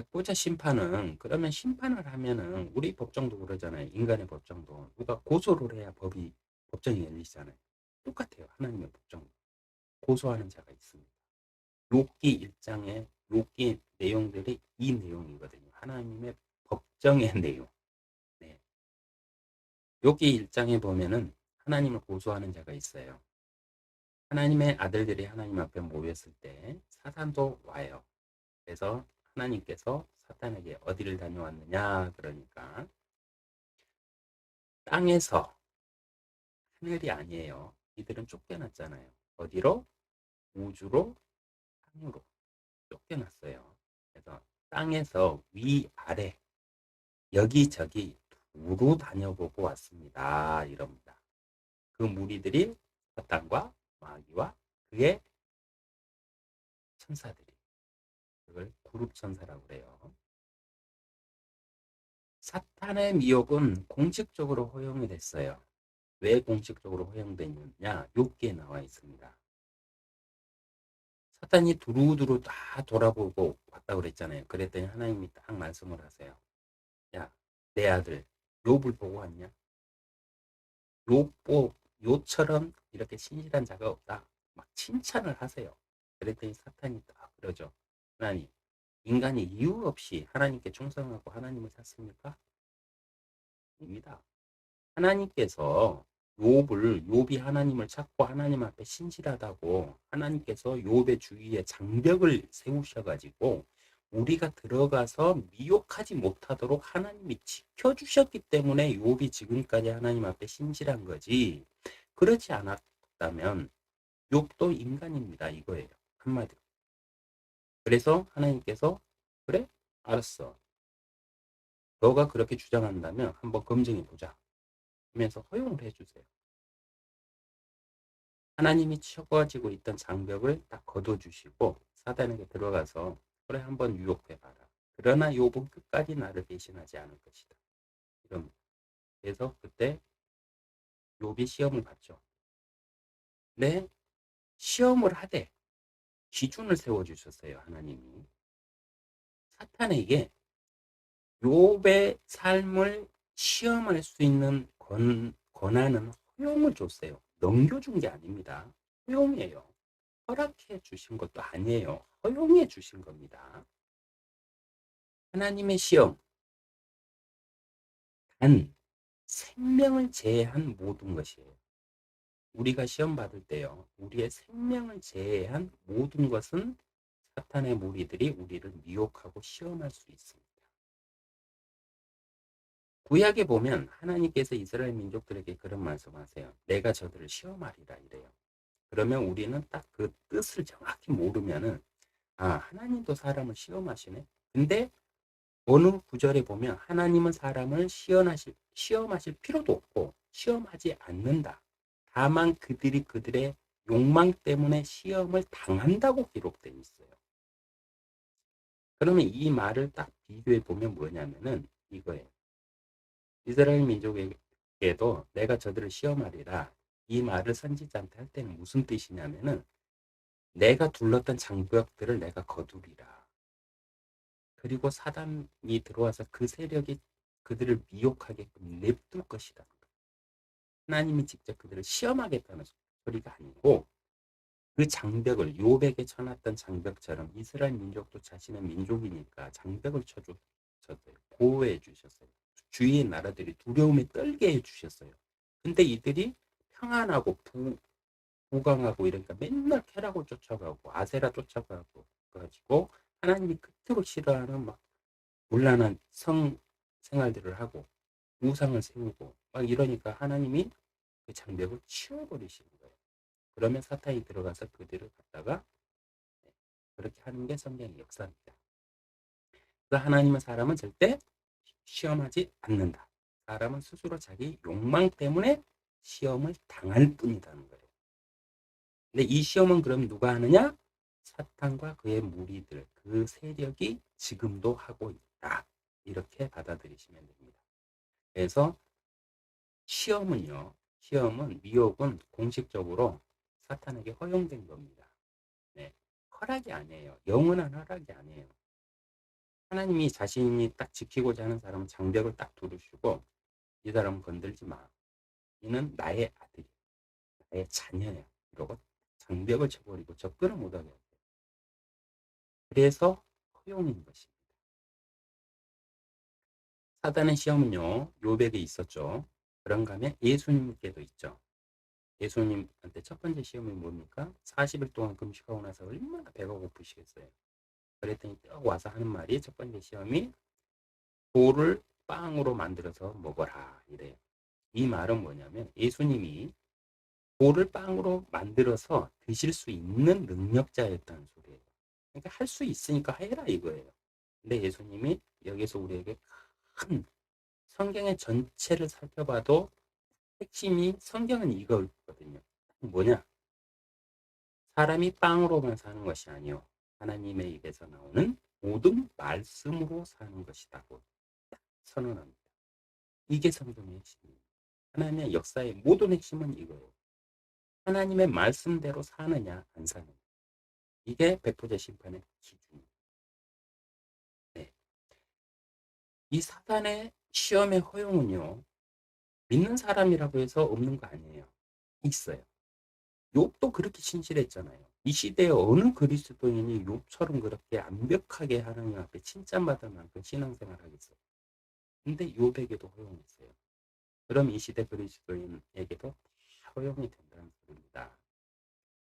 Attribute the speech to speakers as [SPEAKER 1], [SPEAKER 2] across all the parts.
[SPEAKER 1] 백보자 심판은 그러면 심판을 하면은 우리 법정도 그러잖아요. 인간의 법정도 누가 고소를 해야 법정이 열리잖아요. 똑같아요. 하나님의 법정 고소하는 자가 있습니다. 욥기 1장의 욥기 내용들이 이 내용이거든요. 하나님의 법정의 내용. 네. 욥기 1장에 보면은 하나님을 고소하는 자가 있어요. 하나님의 아들들이 하나님 앞에 모였을 때 사탄도 와요. 그래서 하나님께서 사탄에게 어디를 다녀왔느냐 그러니까 땅에서, 하늘이 아니에요. 이들은 쫓겨났잖아요. 어디로? 우주로, 땅으로 쫓겨났어요. 그래서 땅에서 위아래 여기저기 두루 다녀보고 왔습니다. 이럽니다. 그 무리들이 사탄과 마귀와 그의 천사들이, 그걸 그룹 천사라고 그래요. 사탄의 미혹은 공식적으로 허용이 됐어요. 왜 공식적으로 허용되느냐? 욥기에 나와 있습니다. 사탄이 두루두루 다 돌아보고 왔다고 그랬잖아요. 그랬더니 하나님이 딱 말씀을 하세요. 야, 내 아들 욥을 보고 왔냐? 욥처럼 이렇게 신실한 자가 없다. 막 칭찬을 하세요. 그랬더니 사탄이 딱 그러죠. 하나님, 인간이 이유 없이 하나님께 충성하고 하나님을 찾습니까? 입니다. 하나님께서 욥이 하나님을 찾고 하나님 앞에 신실하다고 하나님께서 욥의 주위에 장벽을 세우셔가지고 우리가 들어가서 미혹하지 못하도록 하나님이 지켜주셨기 때문에 욥이 지금까지 하나님 앞에 신실한 거지. 그렇지 않았다면 욥도 인간입니다. 이거예요. 한마디로. 그래서 하나님께서 그래? 알았어. 너가 그렇게 주장한다면 한번 검증해 보자 하면서 허용을 해주세요. 하나님이 쳐가지고 있던 장벽을 딱 걷어주시고 사단에게 들어가서 그래 한번 유혹해봐라. 그러나 욥은 끝까지 나를 배신하지 않을 것이다. 이런. 그래서 그때 욥이 시험을 받죠. 네, 시험을 하되 기준을 세워주셨어요. 하나님이. 사탄에게 욥의 삶을 시험할 수 있는 권한은 허용을 줬어요. 넘겨준 게 아닙니다. 허용이에요. 허락해 주신 것도 아니에요. 허용해 주신 겁니다. 하나님의 시험, 단 생명을 제외한 모든 것이에요. 우리가 시험 받을 때요, 우리의 생명을 제외한 모든 것은 사탄의 무리들이 우리를 미혹하고 시험할 수 있습니다. 구약에 보면 하나님께서 이스라엘 민족들에게 그런 말씀하세요. 내가 저들을 시험하리라 이래요. 그러면 우리는 딱 그 뜻을 정확히 모르면은 아, 하나님도 사람을 시험하시네. 근데 어느 구절에 보면 하나님은 사람을 시험하실 필요도 없고 시험하지 않는다. 다만 그들이 그들의 욕망 때문에 시험을 당한다고 기록되어 있어요. 그러면 이 말을 딱 비교해 보면 뭐냐면은 이거예요. 이스라엘 민족에게도 내가 저들을 시험하리라. 이 말을 선지자한테 할 때는 무슨 뜻이냐면은 내가 둘렀던 장벽들을 내가 거두리라. 그리고 사단이 들어와서 그 세력이 그들을 미혹하게끔 냅둘 것이다. 하나님이 직접 그들을 시험하겠다는 소리가 아니고 그 장벽을 요백에 쳐놨던 장벽처럼 이스라엘 민족도 자신의 민족이니까 장벽을 쳐주셨어요. 보호해 주셨어요. 주위의 나라들이 두려움에 떨게 해주셨어요. 근데 이들이 평안하고 부강하고 이러니까 맨날 캐라고 쫓아가고 아세라 쫓아가고 가지고 하나님이 그토록 싫어하는 막 문란한 생활들을 하고 우상을 세우고 막 이러니까 하나님이 그 장벽을 치워버리시는 거예요. 그러면 사탄이 들어가서 그들을 갖다가 그렇게 하는 게 성경의 역사입니다. 그래서 하나님은 사람은 절대 시험하지 않는다. 사람은 스스로 자기 욕망 때문에 시험을 당할 뿐이라는 거예요. 근데 이 시험은 그럼 누가 하느냐? 사탄과 그의 무리들, 그 세력이 지금도 하고 있다. 이렇게 받아들이시면 됩니다. 그래서 시험은 미혹은 공식적으로 사탄에게 허용된 겁니다. 네, 허락이 아니에요. 영원한 허락이 아니에요. 하나님이 자신이 딱 지키고자 하는 사람은 장벽을 딱 두르시고 이 사람은 건들지 마. 이는 나의 아들이, 나의 자녀야. 이러고 장벽을 쳐버리고 접근을 못하게 해요. 그래서 허용인 것입니다. 사단의 시험은요, 요백에 있었죠. 그런가 하면 예수님께도 있죠. 예수님한테 첫 번째 시험이 뭡니까? 40일 동안 금식하고 나서 얼마나 배가 고프시겠어요. 그랬더니 딱 와서 하는 말이 첫 번째 시험이 돌을 빵으로 만들어서 먹어라 이래요. 이 말은 뭐냐면 예수님이 돌을 빵으로 만들어서 드실 수 있는 능력자였다는 소리예요. 그러니까 할 수 있으니까 해라 이거예요. 근데 예수님이 여기서 우리에게 큰 성경의 전체를 살펴봐도 핵심이 성경은 이거거든요. 뭐냐? 사람이 빵으로만 사는 것이 아니요 하나님의 입에서 나오는 모든 말씀으로 사는 것이라고 선언합니다. 이게 성경의 핵심입니다. 하나님의 역사의 모든 핵심은 이거예요. 하나님의 말씀대로 사느냐 안 사느냐. 이게 백보자 심판의 기준입니다. 네. 이 사단의 시험의 허용은요. 믿는 사람이라고 해서 없는 거 아니에요. 있어요. 욥도 그렇게 신실했잖아요. 이 시대에 어느 그리스도인이 욥처럼 그렇게 완벽하게 하나님 앞에 칭찬받을 만큼 신앙생활 하겠어요. 근데 욥에게도 허용했어요. 그럼 이 시대 그리스도인에게도 허용이 된다는 소리입니다.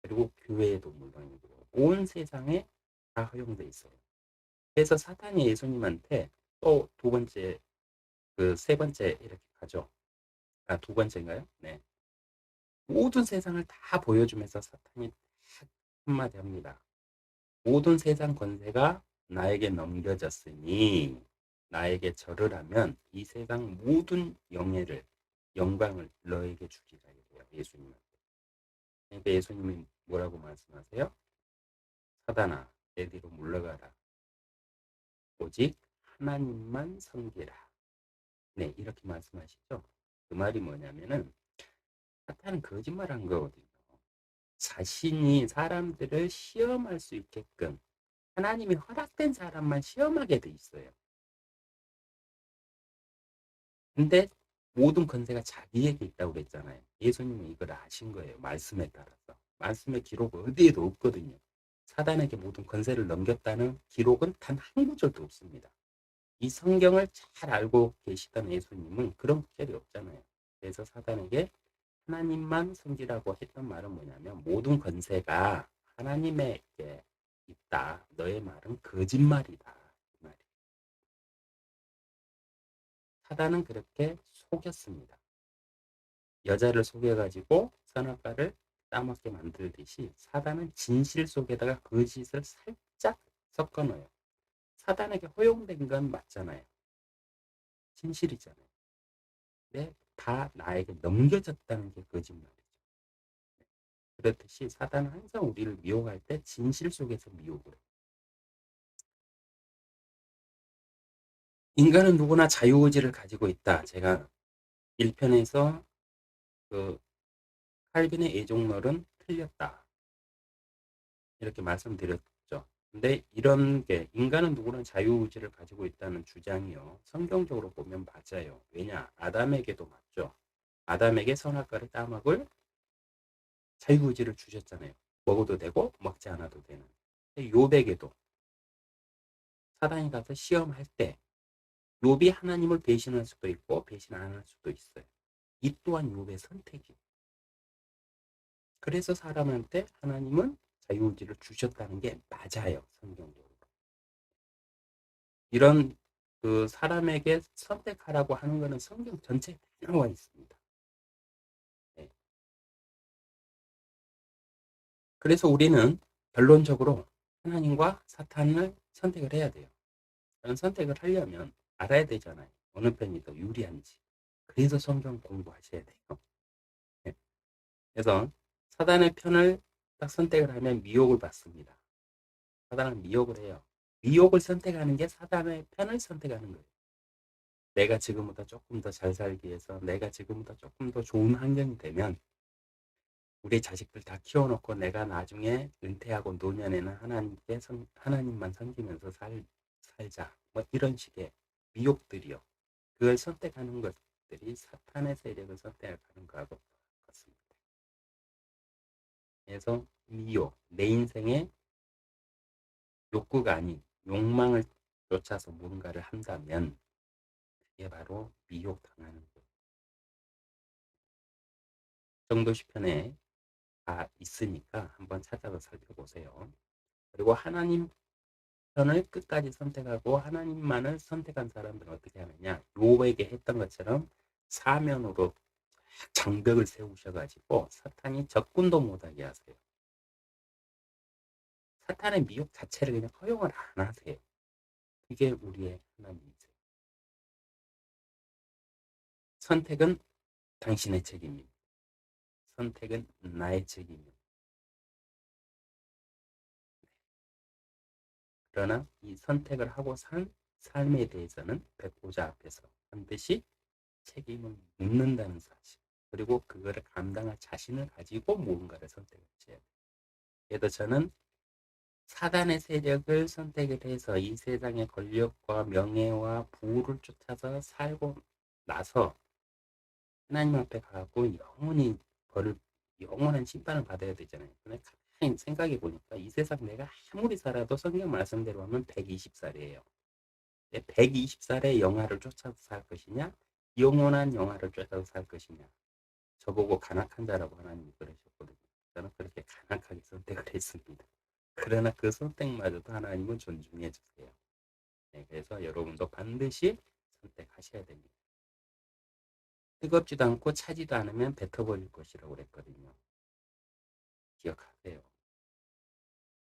[SPEAKER 1] 그리고 교회에도 물론이고 온 세상에 다 허용돼 있어요. 그래서 사탄이 예수님한테 또 두 번째, 그 세 번째 이렇게 가죠. 아, 두 번째인가요? 네. 모든 세상을 다 보여주면서 사탄이 딱 한마디 합니다. 모든 세상 권세가 나에게 넘겨졌으니 나에게 절을 하면 이 세상 모든 영광을 너에게 주리라 이래요. 예수님은. 그러니까 예수님이 뭐라고 말씀하세요? 사단아, 내 뒤로 물러가라. 오직 하나님만 섬기라. 네, 이렇게 말씀하시죠. 그 말이 뭐냐면은 사탄은 거짓말한 거거든요. 자신이 사람들을 시험할 수 있게끔 하나님이 허락된 사람만 시험하게 돼 있어요. 근데 모든 권세가 자기에게 있다고 그랬잖아요. 예수님은 이걸 아신 거예요. 말씀에 따라서. 말씀의 기록 어디에도 없거든요. 사단에게 모든 권세를 넘겼다는 기록은 단 한 구절도 없습니다. 이 성경을 잘 알고 계시던 예수님은 그런 구절이 없잖아요. 그래서 사단에게 하나님만 섬기라고 했던 말은 뭐냐면 모든 권세가 하나님에게 있다. 너의 말은 거짓말이다. 사단은 그렇게 속였습니다. 여자를 속여가지고 선악과를 따먹게 만들듯이 사단은 진실 속에다가 거짓을 살짝 섞어 넣어요. 사단에게 허용된 건 맞잖아요. 진실이잖아요. 근데 다 나에게 넘겨졌다는 게 거짓말이죠. 그렇듯이 사단은 항상 우리를 미혹할 때 진실 속에서 미혹을 해요. 인간은 누구나 자유의지를 가지고 있다. 제가 1편에서 그 칼빈의 애종론은 틀렸다. 이렇게 말씀드렸죠. 근데 이런 게 인간은 누구나 자유의지를 가지고 있다는 주장이요. 성경적으로 보면 맞아요. 왜냐? 아담에게도 맞죠. 아담에게 선악과를 따먹을 자유의지를 주셨잖아요. 먹어도 되고 먹지 않아도 되는. 욥에게도 사단이 가서 시험할 때 욥이 하나님을 배신할 수도 있고 배신 안 할 수도 있어요. 이 또한 욥의 선택이에요. 그래서 사람한테 하나님은 자유의지를 주셨다는 게 맞아요. 성경적으로. 이런 그 사람에게 선택하라고 하는 것은 성경 전체에 다 나와 있습니다. 네. 그래서 우리는 결론적으로 하나님과 사탄을 선택을 해야 돼요. 그런 선택을 하려면 알아야 되잖아요. 어느 편이 더 유리한지. 그래서 성경 공부하셔야 돼요. 네. 그래서 사단의 편을 딱 선택을 하면 미혹을 받습니다. 사단은 미혹을 해요. 미혹을 선택하는 게 사단의 편을 선택하는 거예요. 내가 지금보다 조금 더 잘 살기 위해서 내가 지금보다 조금 더 좋은 환경이 되면 우리 자식들 다 키워놓고 내가 나중에 은퇴하고 노년에는 하나님만 섬기면서 살자. 뭐 이런 식의 미혹들이요. 그걸 선택하는 것들이 사탄의 세력을 선택하는 거하고 같습니다. 그래서 미혹, 내 인생의 욕구가 아닌 욕망을 쫓아서 뭔가를 한다면 그게 바로 미혹당하는 거예요. 정도 시편에 다 있으니까 한번 찾아서 살펴보세요. 그리고 하나님 편을 끝까지 선택하고 하나님만을 선택한 사람들은 어떻게 하느냐? 요에게 했던 것처럼 사면으로 장벽을 세우셔가지고 사탄이 접근도 못하게 하세요. 사탄의 미혹 자체를 그냥 허용을 안 하세요. 그게 우리의 하나님이세요. 선택은 당신의 책임입니다. 선택은 나의 책임입니다. 그러나 이 선택을 하고 산 삶에 대해서는 배우자 앞에서 반드시 책임을 묻는다는 사실. 그리고 그거를 감당할 자신을 가지고 무언가를 선택을 해야 돼요. 그래서 저는 사단의 세력을 선택을 해서 이 세상의 권력과 명예와 부를 쫓아서 살고 나서 하나님 앞에 가고 영원히 벌을 영원한 심판을 받아야 되잖아요. 근데 가만히 생각해 보니까 이 세상 내가 아무리 살아도 성경 말씀대로 하면 120살이에요. 120살의 영화를 쫓아서 살 것이냐, 영원한 영화를 쫓아서 살 것이냐. 저보고 간악한 자라고 하나님이 그러셨거든요. 저는 그렇게 간악하게 선택을 했습니다. 그러나 그 선택마저도 하나님은 존중해 주세요. 네, 그래서 여러분도 반드시 선택하셔야 됩니다. 뜨겁지도 않고 차지도 않으면 뱉어버릴 것이라고 그랬거든요. 기억하세요.